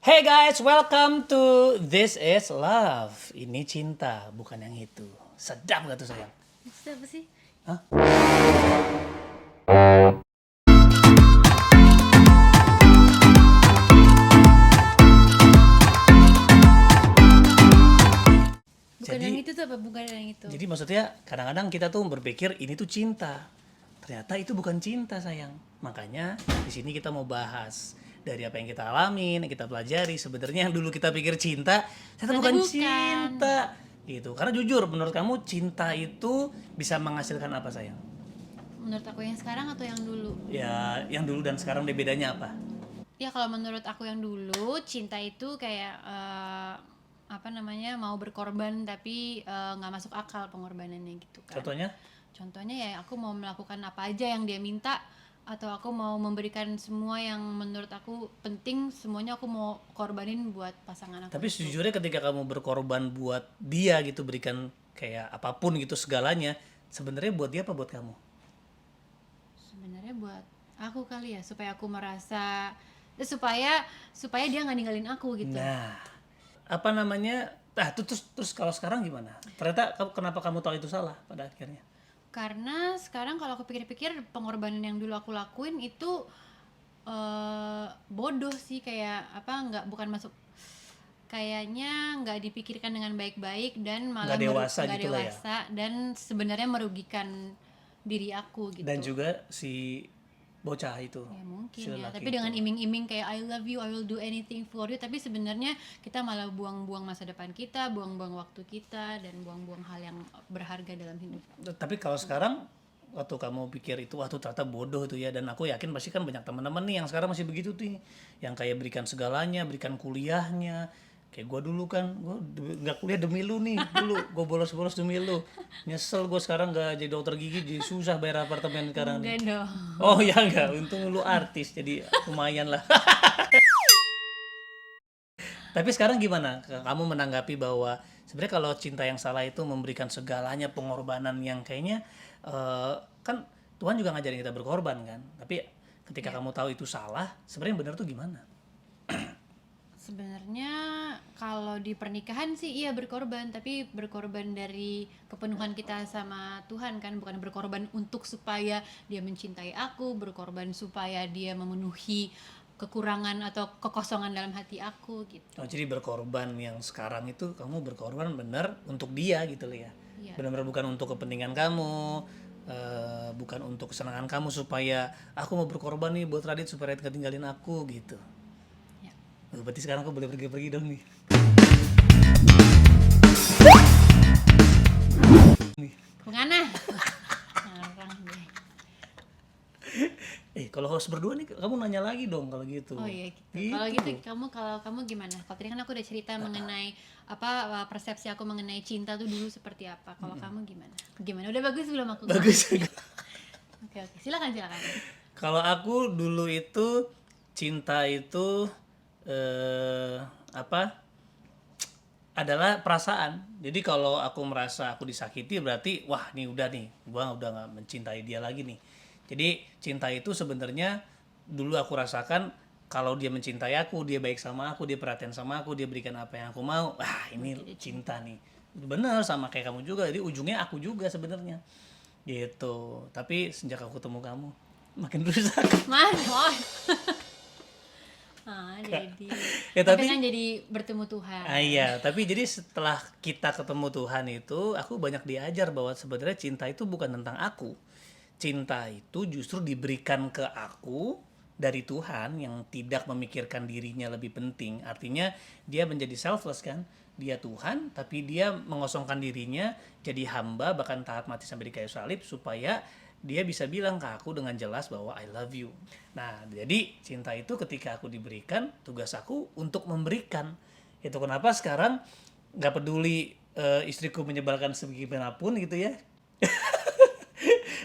Hey guys, welcome to This Is Love. Ini cinta, bukan yang itu. Sedap gak tuh sayang? Itu apa sih? Hah? Bukan yang Jadi, itu tuh apa? Bukan yang itu. jadi maksudnya kadang-kadang kita tuh berpikir ini tuh cinta. Ternyata itu bukan cinta sayang. Makanya di sini kita mau bahas dari apa yang kita alamin, yang kita pelajari. Sebenarnya yang dulu kita pikir cinta, ternyata Ternyata bukan bukan. cinta. Gitu. Karena jujur, menurut kamu cinta itu bisa menghasilkan apa sayang? Menurut aku yang sekarang atau yang dulu? Ya, yang dulu dan sekarang deh bedanya apa? Ya kalau menurut aku yang dulu, cinta itu kayak apa namanya, mau berkorban tapi nggak masuk akal pengorbanannya gitu kan. Contohnya? Contohnya ya aku mau melakukan apa aja yang dia minta, atau aku mau memberikan semua yang menurut aku penting, semuanya aku mau korbanin buat pasangan aku Tapi itu. sejujurnya ketika kamu berkorban buat dia gitu, berikan kayak apapun gitu segalanya, sebenarnya buat dia apa buat kamu? Sebenarnya buat aku kali ya, supaya aku merasa supaya supaya dia nggak ninggalin aku gitu. Nah, apa namanya? Terus kalau sekarang gimana? Ternyata kenapa kamu tahu itu salah pada akhirnya? Karena sekarang kalau aku pikir-pikir, pengorbanan yang dulu aku lakuin itu bodoh sih, kayak apa, nggak bukan masuk, kayaknya nggak dipikirkan dengan baik-baik dan malah Nggak dewasa nggak gitu lah ya. dewasa dan sebenarnya merugikan diri aku Dan gitu. juga si bocah itu, Ya mungkin si ya, lelaki tapi itu. dengan iming-iming kayak I love you, I will do anything for you, tapi sebenarnya kita malah buang-buang masa depan kita, buang-buang waktu kita, dan buang-buang hal yang berharga dalam hidup. Tapi kalau sekarang waktu kamu pikir itu waktu ternyata bodoh itu ya, dan aku yakin pasti kan banyak teman-teman nih yang sekarang masih begitu tuh, yang kayak berikan segalanya, berikan kuliahnya. Kayak gue dulu kan, gue nggak kuliah demi lu nih, dulu gue bolos-bolos demi lu. Nyesel gue sekarang nggak jadi dokter gigi, jadi susah bayar apartemen sekarang nih. Enggak dong. Oh ya enggak, untung lu artis, jadi lumayan lah. Tapi sekarang gimana? Kamu menanggapi bahwa sebenarnya kalau cinta yang salah itu memberikan segalanya pengorbanan yang kayaknya kan Tuhan juga ngajarin kita berkorban kan. Tapi ketika Ya, kamu tahu itu salah, sebenarnya yang benar tuh gimana? sebenarnya kalau di pernikahan sih iya berkorban, tapi berkorban dari kepenuhan kita sama Tuhan kan, bukan berkorban untuk supaya dia mencintai aku, berkorban supaya dia memenuhi kekurangan atau kekosongan dalam hati aku gitu. Oh, jadi berkorban yang sekarang itu kamu berkorban benar untuk dia gitu loh ya. Iya, Benar-benar bukan untuk kepentingan kamu, bukan untuk kesenangan kamu supaya aku mau berkorban nih buat Radit supaya Radit gak tinggalin aku gitu. ya. Oh, berarti sekarang aku boleh pergi-pergi dong nih. Kemana? Ngarang deh. Kalau host berdua nih kamu nanya lagi dong kalau gitu. Oh iya gitu. Gitu. Kalau kamu gimana? Kalau tadi kan aku udah cerita mengenai apa, persepsi aku mengenai cinta tuh dulu seperti apa. Kalau kamu gimana? Gimana? Udah bagus belum aku ngomong? Bagus. Oke, oke. Silakan, silakan. Kalau aku dulu itu cinta itu apa? Adalah perasaan. Jadi kalau aku merasa aku disakiti berarti wah nih udah nih, gua udah nggak mencintai dia lagi nih. Jadi cinta itu sebenarnya dulu aku rasakan kalau dia mencintai aku, dia baik sama aku, dia perhatian sama aku, dia berikan apa yang aku mau. Wah, ini Oke, dia cinta. cinta nih. Bener sama kayak kamu juga. Jadi ujungnya aku juga sebenarnya. Gitu. Tapi sejak aku ketemu kamu makin rusak. Mana? Jadi. Ya Tapi tapi kan jadi bertemu Tuhan. iya, tapi jadi setelah kita ketemu Tuhan itu, aku banyak diajar bahwa sebenarnya cinta itu bukan tentang aku. Cinta itu justru diberikan ke aku dari Tuhan yang tidak memikirkan dirinya lebih penting. Artinya dia menjadi selfless kan. Dia Tuhan, tapi dia mengosongkan dirinya jadi hamba bahkan taat mati sampai di kayu salib supaya dia bisa bilang ke aku dengan jelas bahwa I love you. Nah, jadi cinta itu ketika aku diberikan, tugas aku untuk memberikan. Itu kenapa sekarang nggak peduli istriku menyebalkan segimanapun gitu ya.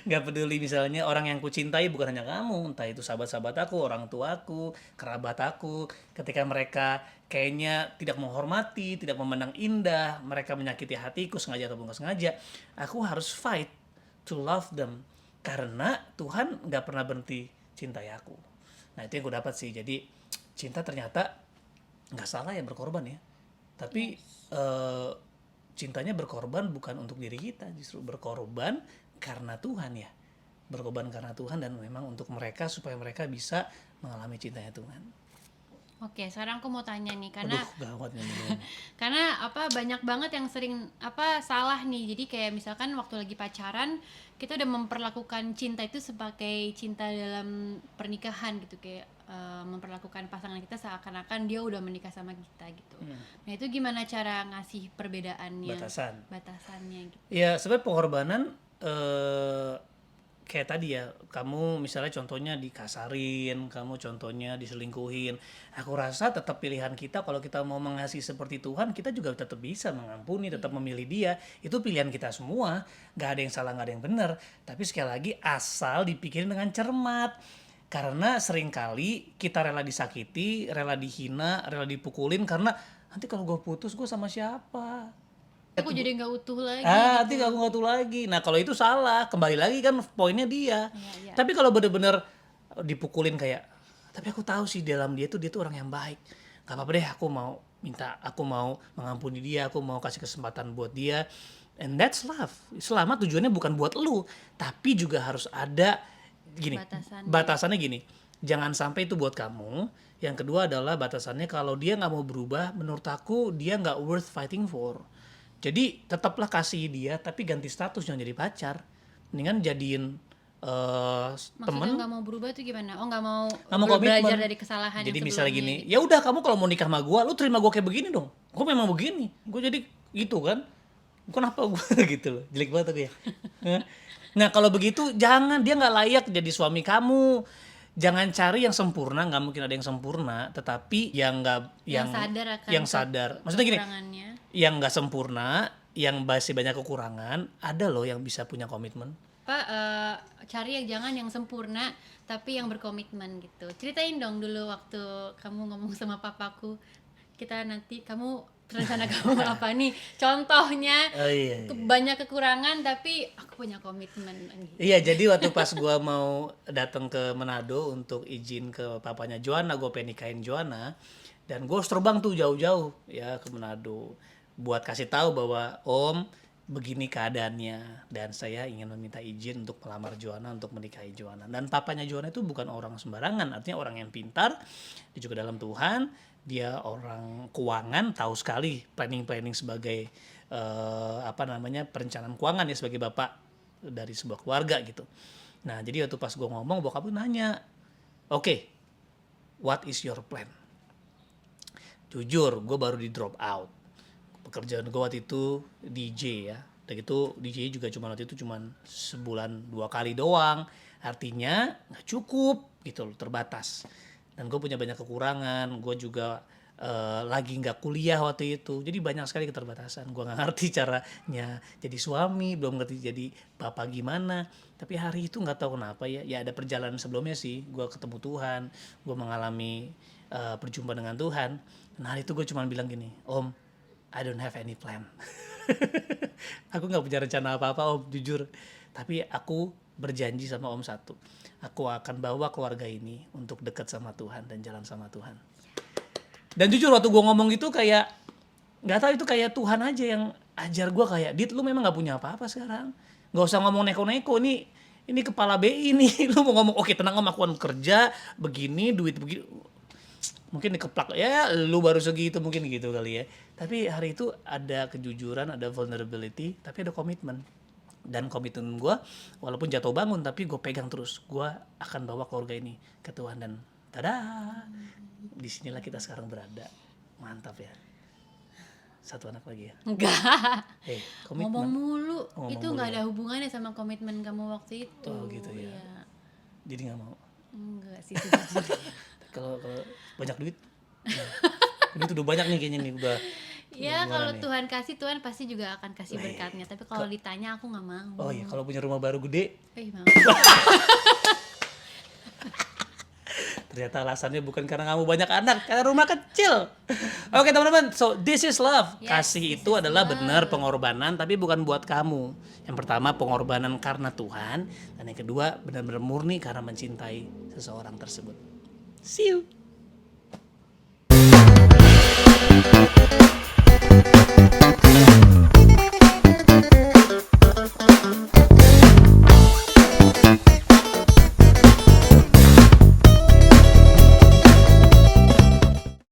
Nggak peduli misalnya orang yang kucintai bukan hanya kamu, entah itu sahabat-sahabat aku, orang tuaku, kerabat aku, ketika mereka kayaknya tidak menghormati, tidak memandang indah, mereka menyakiti hatiku sengaja ataupun nggak sengaja, aku harus fight to love them karena Tuhan nggak pernah berhenti cintai aku. Nah itu yang aku dapat sih. Jadi cinta ternyata nggak salah ya berkorban ya. Tapi cintanya berkorban bukan untuk diri kita, justru berkorban karena Tuhan ya. Berkorban karena Tuhan dan memang untuk mereka supaya mereka bisa mengalami cintanya Tuhan. Oke, sekarang aku mau tanya nih, karena Aduh, gawat nih. karena banyak banget yang sering salah nih. Jadi kayak misalkan waktu lagi pacaran kita udah memperlakukan cinta itu sebagai cinta dalam pernikahan gitu, kayak memperlakukan pasangan kita seakan-akan dia udah menikah sama kita gitu. Nah, itu gimana cara ngasih perbedaannya, batasannya gitu. Ya sebenarnya pengorbanan kayak tadi ya, kamu misalnya contohnya dikasarin, kamu contohnya diselingkuhin. Aku rasa tetap pilihan kita kalau kita mau mengasihi seperti Tuhan, kita juga tetap bisa mengampuni, tetap memilih dia. Itu pilihan kita semua, gak ada yang salah, gak ada yang benar. Tapi sekali lagi asal dipikirin dengan cermat. Karena seringkali kita rela disakiti, rela dihina, rela dipukulin karena nanti kalau gue putus gue sama siapa? Aku jadi nggak utuh lagi Nanti gitu. aku nggak tahu lagi. Nah kalau itu salah, kembali lagi kan poinnya dia. Iya. Tapi kalau bener-bener dipukulin kayak, tapi aku tahu sih dalam dia tuh orang yang baik. Gak apa-apa deh, aku mau mengampuni dia, aku mau kasih kesempatan buat dia. And that's love. Selama tujuannya bukan buat lu, tapi juga harus ada gini. Batasannya gini. Jangan sampai itu buat kamu. Yang kedua adalah batasannya kalau dia nggak mau berubah, menurut aku dia nggak worth fighting for. Jadi tetaplah kasih dia, tapi ganti status, jangan jadi pacar. Mendingan jadiin Maksudnya temen. nggak mau berubah tuh gimana? Oh, nggak mau Komitmen. belajar dari kesalahan Jadi yang misalnya sebelumnya gini, gitu. ya udah kamu kalau mau nikah sama gue, lu terima gue kayak begini dong. Gue memang begini. Gue jadi gitu kan. Kenapa gue gitu loh? Jelek banget aku ya. Nah kalau begitu jangan, dia nggak layak jadi suami kamu. Jangan cari yang sempurna, nggak mungkin ada yang sempurna. Tetapi yang nggak sadar akan yang sadar. Maksudnya gini, kekurangannya. yang nggak sempurna, yang masih banyak kekurangan, ada loh yang bisa punya komitmen. Cari yang jangan yang sempurna tapi yang berkomitmen gitu. Ceritain dong dulu waktu kamu ngomong sama papaku, kita nanti kamu rencana kamu apa nih? Contohnya Iya. banyak kekurangan tapi aku punya komitmen gitu. Iya, jadi waktu pas gua mau datang ke Manado untuk izin ke papanya Joanna, gue pengen nikahin Joanna, dan gue terbang tuh jauh-jauh ya ke Manado buat kasih tahu bahwa Om begini keadaannya dan saya ingin meminta izin untuk melamar Joanna, untuk menikahi Joanna. Dan papanya Joanna itu bukan orang sembarangan, artinya orang yang pintar, dia juga dalam Tuhan, dia orang keuangan, tahu sekali planning sebagai perencanaan keuangan ya, sebagai bapak dari sebuah keluarga gitu. Nah jadi waktu pas gue ngomong, bokap gue nanya, oke, what is your plan? Jujur, gue baru di drop out. Pekerjaan gue waktu itu DJ ya. Dan itu DJ juga waktu itu cuma sebulan 2 kali doang. Artinya nggak cukup gitu loh, terbatas. Dan gue punya banyak kekurangan. Gue juga lagi nggak kuliah waktu itu. Jadi banyak sekali keterbatasan. Gue nggak ngerti caranya jadi suami, belum ngerti jadi bapak gimana. Tapi hari itu nggak tahu kenapa ya. Ya ada perjalanan sebelumnya sih. Gue ketemu Tuhan. Gue mengalami perjumpaan dengan Tuhan. Dan hari itu gue cuma bilang gini, Om, I don't have any plan. Aku gak punya rencana apa-apa Om, jujur. Tapi aku berjanji sama Om satu. Aku akan bawa keluarga ini untuk dekat sama Tuhan dan jalan sama Tuhan. Dan jujur waktu gue ngomong gitu kayak, gak tahu itu kayak Tuhan aja yang ajar gue kayak, Dit lu memang gak punya apa-apa sekarang. Gak usah ngomong neko-neko, ini kepala BI nih. Lu mau ngomong, oke tenang Om, aku akan kerja begini, duit begini. Mungkin dikeplak ya lu baru segitu, mungkin gitu kali ya. Tapi hari itu ada kejujuran, ada vulnerability, tapi ada komitmen. Dan komitmen gue walaupun jatuh bangun, tapi gue pegang terus, gue akan bawa keluarga ini ke Tuhan. Dan tada, disinilah kita sekarang berada. Mantap ya. Satu anak lagi ya. Enggak. Komitmen. Ngomong mulu. Ngomong Itu mulu nggak ya. ada hubungannya sama komitmen kamu waktu itu. Oh gitu ya. Iya. Jadi gak mau. Enggak sih sejujurnya. Kalau banyak duit, duit udah banyak nih kayaknya nih udah. Ya kalau nih? Tuhan kasih, Tuhan pasti juga akan kasih berkatnya. Tapi kalau ditanya aku nggak mau. Oh iya, kalau punya rumah baru gede, Mau. ternyata alasannya bukan karena kamu banyak anak, karena rumah kecil. Oke teman-teman, so this is love. Yes, Kasih itu adalah benar pengorbanan, tapi bukan buat kamu. Yang pertama pengorbanan karena Tuhan, dan yang kedua benar-benar murni karena mencintai seseorang tersebut. See you.